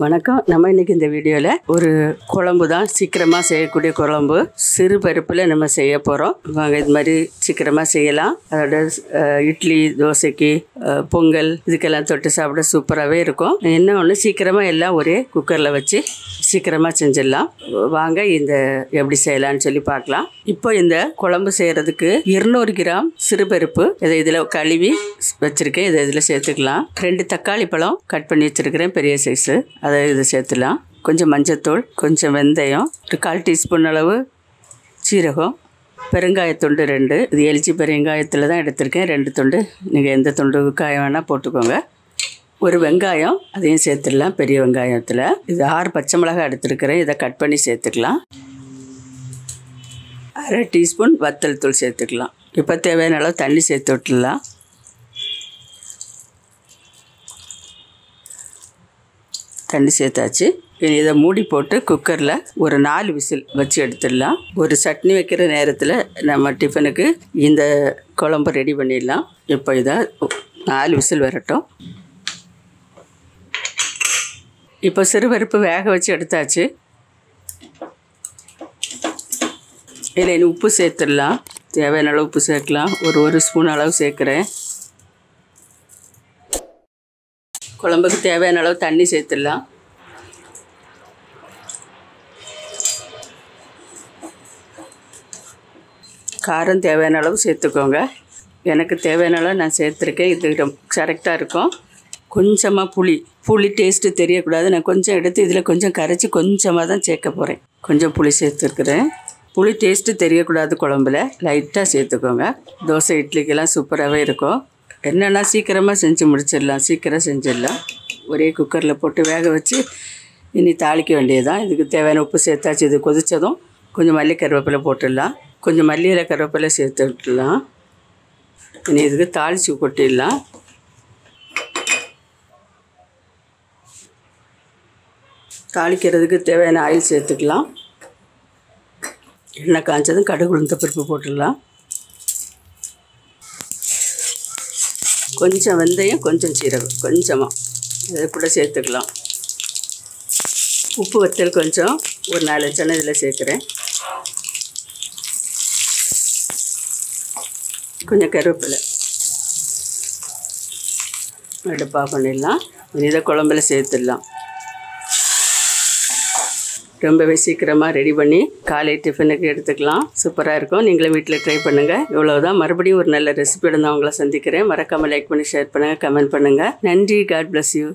வணக்கம். நம்ம இன்னைக்கு இந்த வீடியோவில் ஒரு குழம்பு தான், சீக்கிரமாக செய்யக்கூடிய குழம்பு. சிறு பருப்பில் நம்ம செய்ய போகிறோம். வாங்க, இது மாதிரி சீக்கிரமாக செய்யலாம். அதோட இட்லி, தோசைக்கு, பொங்கல் இதுக்கெல்லாம் தொட்டு சாப்பிட சூப்பராகவே இருக்கும். என்ன ஒன்று, சீக்கிரமாக எல்லாம் ஒரே குக்கரில் வச்சு சீக்கிரமாக செஞ்சிடலாம். வாங்க இந்த எப்படி செய்யலான்னு சொல்லி பார்க்கலாம். இப்போ இந்த குழம்பு செய்கிறதுக்கு 200 கிராம் சிறுபருப்பு இதை இதில் கழுவி வச்சுருக்கேன். இதை இதில் சேர்த்துக்கலாம். 2 தக்காளி பழம் கட் பண்ணி வச்சுருக்கிறேன், பெரிய சைஸு. அதை இதை சேர்த்துலாம். கொஞ்சம் மஞ்சத்தூள், கொஞ்சம் வெந்தயம், ஒரு 1/4 டீஸ்பூன் அளவு சீரகம், பெருங்காயத்துண்டு 2. இது எல்ஜி பெருங்காயத்தில் தான் எடுத்திருக்கேன், 2 துண்டு. நீங்கள் எந்த துண்டு காயம் வேணால் போட்டுக்கோங்க. ஒரு வெங்காயம், அதையும் சேர்த்துடலாம், பெரிய வெங்காயத்தில். இது 6 பச்சை மிளகாய் எடுத்துருக்கிறேன், இதை கட் பண்ணி சேர்த்துக்கலாம். 1/2 டீஸ்பூன் வத்தல் தூள் சேர்த்துக்கலாம். இப்போ தேவையான அளவு தண்ணி சேர்த்து விட்டுடலாம். தண்ணி சேர்த்தாச்சு. இதை மூடி போட்டு குக்கரில் ஒரு 4 விசில் வச்சு எடுத்துடலாம். ஒரு சட்னி வைக்கிற நேரத்தில் நம்ம டிஃபனுக்கு இந்த குழம்பு ரெடி பண்ணிடலாம். இப்போ இதை 4 விசில் வரட்டும். இப்போ சிறுபருப்பு வேக வச்சு எடுத்தாச்சு. இதில் உப்பு சேர்த்துடலாம். தேவையான அளவு உப்பு சேர்க்கலாம். ஒரு ஸ்பூன் அளவு சேர்க்குறேன். குழம்புக்கு தேவையான அளவு தண்ணி சேர்த்துடலாம். காரம் தேவையான அளவு சேர்த்துக்கோங்க. எனக்கு தேவையான அளவு நான் சேர்த்துருக்கேன். இது கரெக்டாக இருக்கும். கொஞ்சமாக புளி டேஸ்ட்டு தெரியக்கூடாது. நான் கொஞ்சம் எடுத்து இதில் கொஞ்சம் கரைச்சி கொஞ்சமாக தான் சேர்க்க போகிறேன். கொஞ்சம் புளி சேர்த்துருக்குறேன். புளி டேஸ்ட்டு தெரியக்கூடாது குழம்புல, லைட்டாக சேர்த்துக்கோங்க. தோசை, இட்லிக்கெல்லாம் சூப்பராகவே இருக்கும். என்னென்னா சீக்கிரமாக செஞ்சு முடிச்சிடலாம். சீக்கிரம் செஞ்சிடலாம். ஒரே குக்கரில் போட்டு வேக வச்சு இனி தாளிக்க வேண்டியதுதான். இதுக்கு தேவையான உப்பு சேர்த்தாச்சு. இது கொதித்ததும் கொஞ்சம் மல்லி கருவேப்பிலை போட்டுடலாம். கொஞ்சம் மல்லியில கருவேப்பிலை சேர்த்து விட்டுடலாம். இனி இதுக்கு தாளித்து கொட்டிடலாம். தாளிக்கிறதுக்கு தேவையான ஆயில் சேர்த்துக்கலாம். எண்ணெய் காய்ச்சதும் கடுகு, உளுந்த பருப்பு போட்டுடலாம். கொஞ்சம் வெந்தயம், கொஞ்சம் சீரகம், கொஞ்சமாக இதை கூட சேர்த்துக்கலாம். உப்பு வத்தல் கொஞ்சம் ஒரு 4 எண்ணெய் இதில் சேர்க்குறேன். கொஞ்சம் கருவேப்பிலை அடுப்பா பண்ணிடலாம். இதை குழம்புல சேர்த்துடலாம். ரொம்பவே சீக்கிரமாக ரெடி பண்ணி காலை டிஃபனுக்கு எடுத்துக்கலாம். சூப்பராக இருக்கும். நீங்களும் வீட்டில் ட்ரை பண்ணுங்கள். இவ்வளோதான். மறுபடியும் ஒரு நல்ல ரெசிபியோட நான் உங்களை சந்திக்கிறேன். மறக்காமல் லைக் பண்ணி, ஷேர் பண்ணுங்கள், கமெண்ட் பண்ணுங்கள். நன்றி. God bless you.